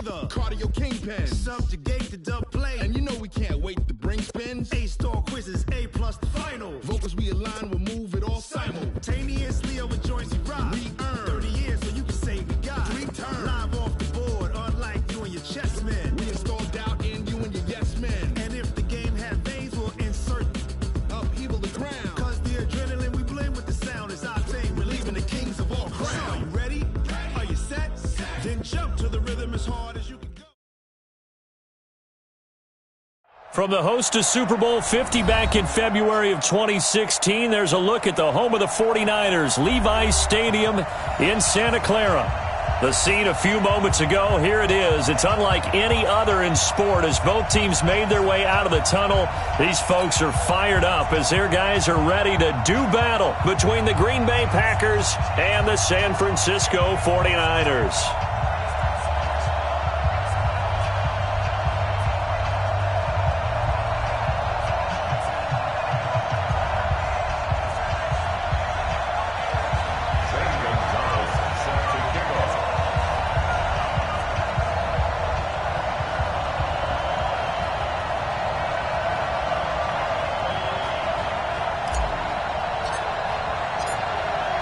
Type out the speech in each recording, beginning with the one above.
the cardio kingpin. Subjugate the dub play. And you know we can't wait to bring spins. A-star quizzes, A+ the final. Vocals we align, we'll move it all simultaneously over joints we ride. We earn 30 years so you can say we got 3 turns. Live off the board, unlike you and your chess men. We install doubt in you and your yes men. And if the game had veins, we'll insert upheaval the ground. Cause the adrenaline we blend with the sound is our thing. Relieving the kings of all crowns. So are you ready? Are you set? Then jump to the rhythm as hard as you can go. From the host to Super Bowl 50 back in February of 2016, there's a look at the home of the 49ers, Levi's Stadium in Santa Clara. The scene a few moments ago, here it is. It's unlike any other in sport as both teams made their way out of the tunnel. These folks are fired up as their guys are ready to do battle between the Green Bay Packers and the San Francisco 49ers.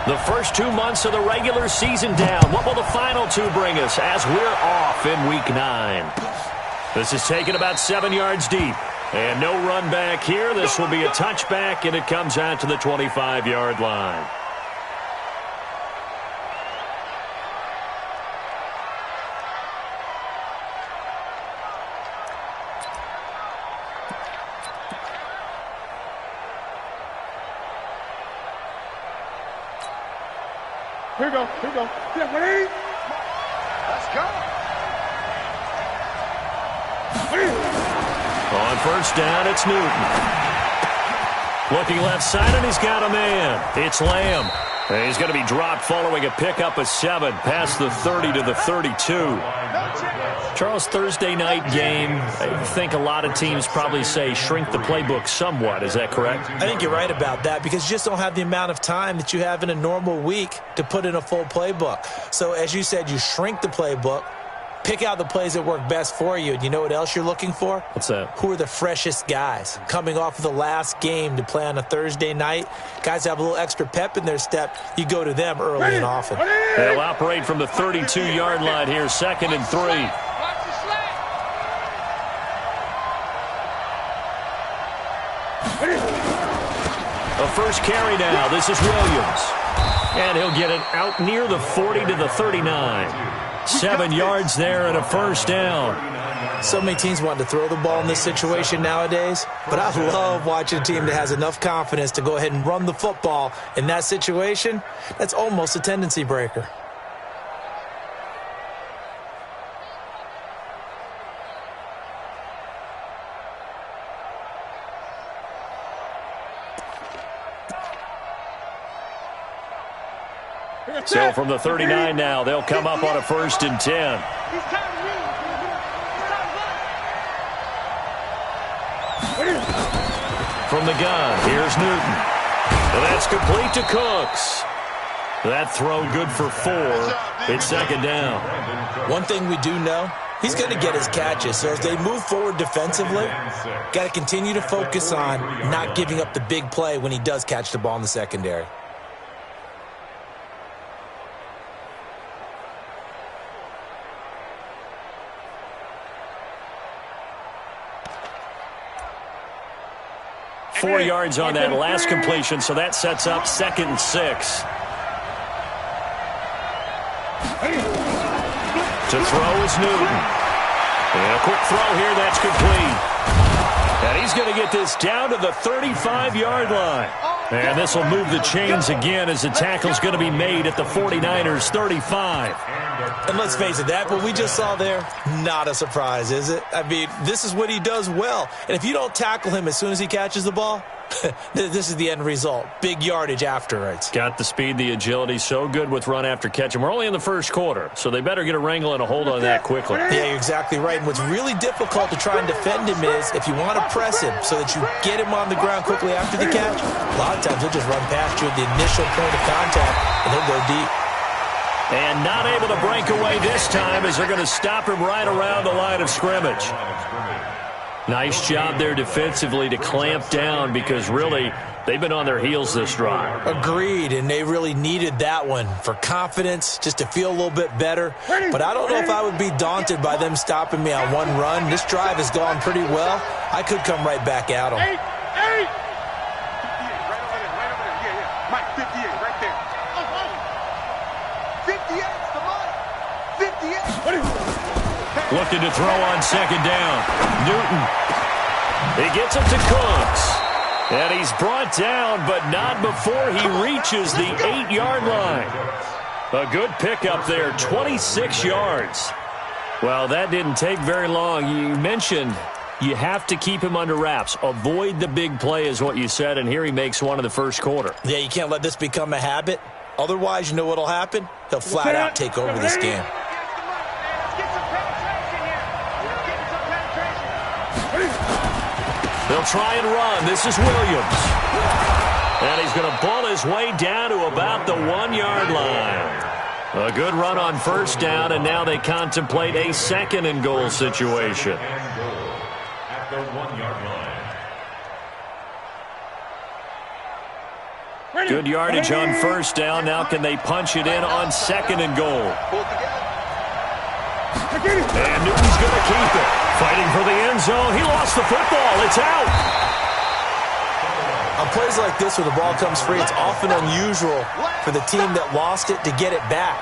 The first 2 months of the regular season down. What will the final 2 bring us as we're off in Week 9? This is taken about 7 yards deep. And no run back here. This will be a touchback, and it comes out to the 25-yard line. Here we go. Yeah, ready? Let's go. On first down, it's Newton. Looking left side, and he's got a man. It's Lamb. And he's going to be dropped following a pickup of 7 past the 30 to the 32. Charles, Thursday night game, I think a lot of teams probably say shrink the playbook somewhat. Is that correct? I think you're right about that because you just don't have the amount of time that you have in a normal week to put in a full playbook. So as you said, you shrink the playbook, pick out the plays that work best for you. And you know what else you're looking for? What's that? Who are the freshest guys coming off of the last game to play on a Thursday night? Guys have a little extra pep in their step. You go to them early and often. They'll operate from the 32-yard line here, 2nd and 3. A first carry now. This is Williams. And he'll get it out near the 40 to the 39. 7 yards there and a first down. So many teams want to throw the ball in this situation nowadays, but I love watching a team that has enough confidence to go ahead and run the football in that situation. That's almost a tendency breaker. So from the 39 now, they'll come up on a 1st and 10. From the gun, here's Newton. And that's complete to Cooks. That throw good for 4. It's 2nd down. One thing we do know, he's going to get his catches. So as they move forward defensively, got to continue to focus on not giving up the big play when he does catch the ball in the secondary. Four yards on that last completion, so that sets up 2nd and 6. To throw is Newton. And a quick throw here, that's complete. And he's going to get this down to the 35-yard line. And this will move the chains again as the tackle's going to be made at the 49ers' 35. And let's face it, that what we just saw there, not a surprise, is it? I mean, this is what he does well. And if you don't tackle him as soon as he catches the ball, this is the end result. Big yardage afterwards. Got the speed, the agility, so good with run after catch. And we're only in the first quarter, so they better get a wrangle and a hold on that quickly. Yeah, you're exactly right. And what's really difficult to try and defend him is if you want to press him so that you get him on the ground quickly after the catch, a lot of times he'll just run past you at the initial point of contact, and he'll go deep. And not able to break away this time as they're going to stop him right around the line of scrimmage. Nice job there defensively to clamp down because really they've been on their heels this drive. Agreed, and they really needed that one for confidence, just to feel a little bit better. But I don't know if I would be daunted by them stopping me on one run. This drive has gone pretty well. I could come right back at them. 58's the money. 58. Looking to throw on second down. Newton. He gets it to Cooks. And he's brought down, but not before he reaches the 8-yard line. A good pickup there, 26 yards. Well, that didn't take very long. You mentioned you have to keep him under wraps. Avoid the big play is what you said, and here he makes one in the first quarter. Yeah, you can't let this become a habit. Otherwise, you know what'll happen? He'll flat out take over this game. They'll try and run. This is Williams. And he's going to pull his way down to about the 1-yard line. A good run on first down, and now they contemplate a second-and-goal situation. At the 1-yard line. Good yardage on first down. Now can they punch it in on second and goal? And Newton's going to keep it. Fighting for the end zone. He lost the football. It's out. On plays like this where the ball comes free, it's often unusual for the team that lost it to get it back.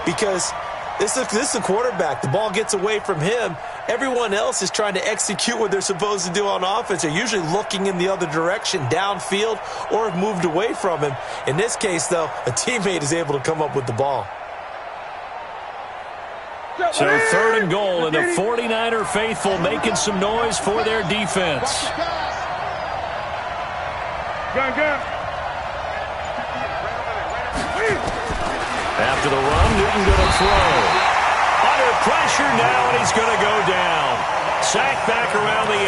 Because this is a quarterback. The ball gets away from him. Everyone else is trying to execute what they're supposed to do on offense. They're usually looking in the other direction, downfield, or have moved away from him. In this case, though, a teammate is able to come up with the ball. So third and goal, and the 49er faithful making some noise for their defense. After the run, Newton going to throw. Under pressure now, and he's going to go down. Sacked back around the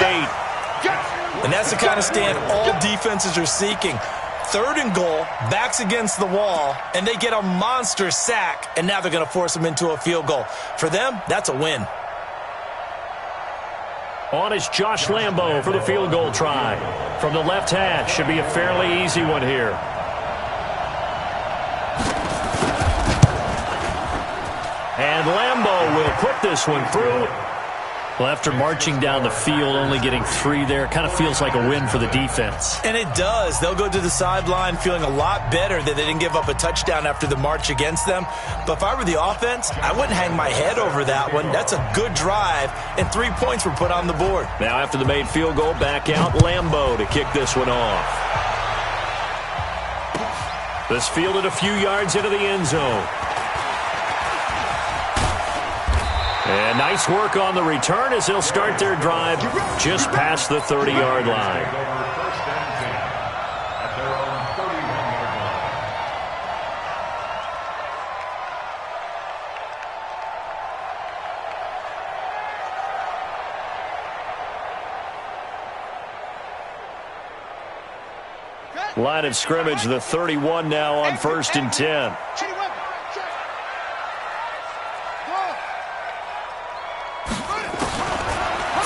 8. And that's the kind of stand all defenses are seeking. Third and goal, backs against the wall, and they get a monster sack, and now they're going to force them into a field goal. For them, that's a win. On is Josh Lambo for the field goal try. From the left hash, should be a fairly easy one here. And Lambo will put this one through. Well, after marching down the field, only getting 3 there, kind of feels like a win for the defense. And it does. They'll go to the sideline feeling a lot better that they didn't give up a touchdown after the march against them. But if I were the offense, I wouldn't hang my head over that one. That's a good drive, and 3 points were put on the board. Now after the made field goal, back out Lambo to kick this one off. This fielded a few yards into the end zone. And nice work on the return as they'll start their drive just past the 30-yard line. Line of scrimmage, the 31 now on 1st and 10.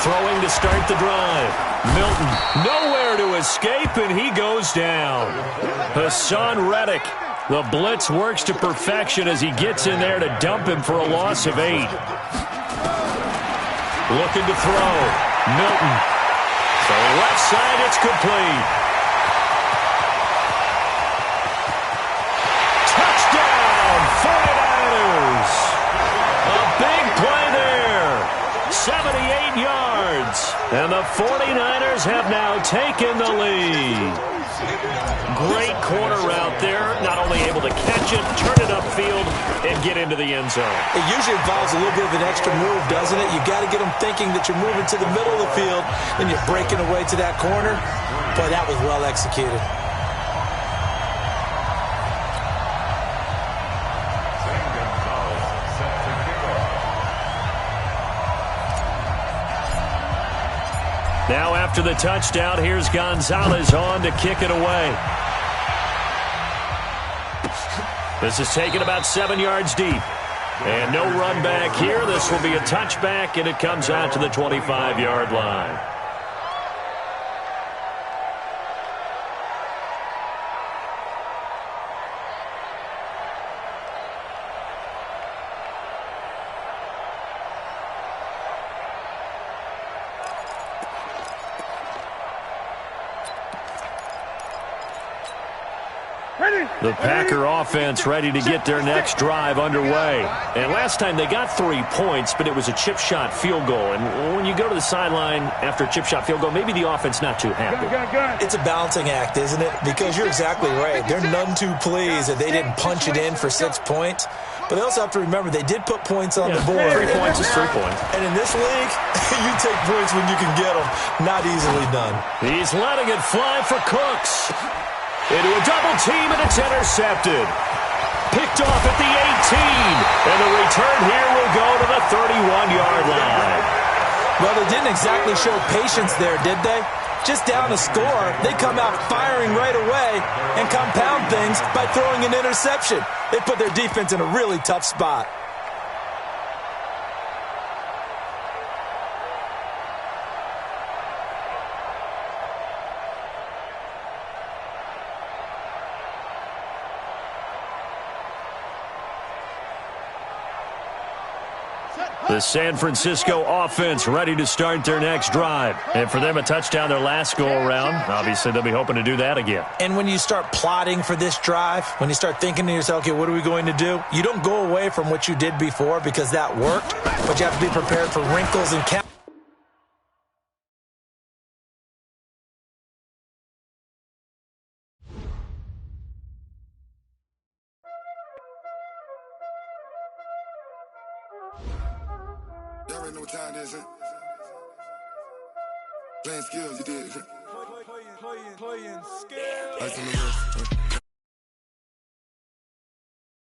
Throwing to start the drive. Milton nowhere to escape, and he goes down. Hassan Reddick. The blitz works to perfection as he gets in there to dump him for a loss of 8. Looking to throw. Milton. So left side, it's complete. Touchdown, 49ers. A big play there. 78 yards. And the 49ers have now taken the lead. Great corner route there. Not only able to catch it, turn it upfield, and get into the end zone. It usually involves a little bit of an extra move, doesn't it? You got to get them thinking that you're moving to the middle of the field, and you're breaking away to that corner. Boy, that was well executed. Now after the touchdown, here's Gonzalez on to kick it away. This is taken about 7 yards deep. And no run back here. This will be a touchback, and it comes out to the 25-yard line. The Packer offense ready to get their next drive underway. And last time they got 3 points, but it was a chip shot field goal. And when you go to the sideline after a chip shot field goal, maybe the offense not too happy. It's a balancing act, isn't it? Because you're exactly right. They're none too pleased that they didn't punch it in for 6 points. But they also have to remember they did put points on the board. 3 points is 3 points. And in this league, you take points when you can get them. Not easily done. He's letting it fly for Cooks. Into a double team, and it's intercepted. Picked off at the 18. And the return here will go to the 31-yard line. Well, they didn't exactly show patience there, did they? Just down a score, they come out firing right away and compound things by throwing an interception. They put their defense in a really tough spot. The San Francisco offense ready to start their next drive. And for them, a touchdown their last go-around. Obviously, they'll be hoping to do that again. And when you start plotting for this drive, when you start thinking to yourself, okay, what are we going to do? You don't go away from what you did before because that worked, but you have to be prepared for wrinkles and count. Y'all already know what time it is, huh? Playing skills, you did. Playing skills. Ice on the wrist,